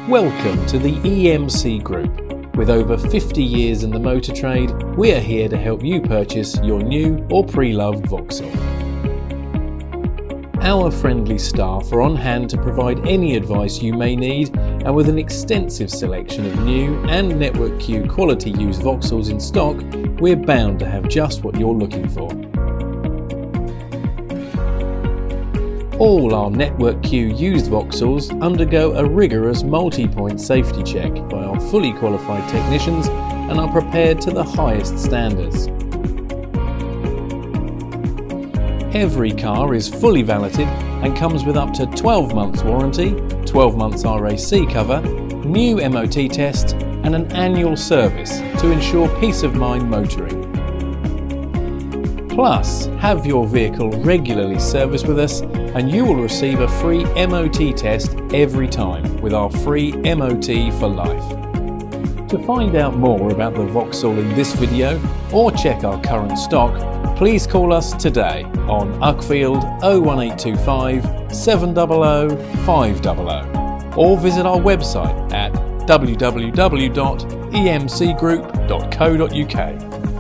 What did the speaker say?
Welcome to the EMC Group. With over 50 years in the motor trade, we are here to help you purchase your new or pre-loved Vauxhall. Our friendly staff are on hand to provide any advice you may need, and with an extensive selection of new and Network Q quality used Vauxhalls in stock, we're bound to have just what you're looking for. All our Network Q used Vauxhalls undergo a rigorous multi-point safety check by our fully qualified technicians and are prepared to the highest standards. Every car is fully valeted and comes with up to 12 months warranty, 12 months RAC cover, new MOT test and an annual service to ensure peace of mind motoring. Plus, have your vehicle regularly serviced with us and you will receive a free MOT test every time with our free MOT for life. To find out more about the Vauxhall in this video or check our current stock, please call us today on Uckfield 01825 700 500 or visit our website at www.emcgroup.co.uk.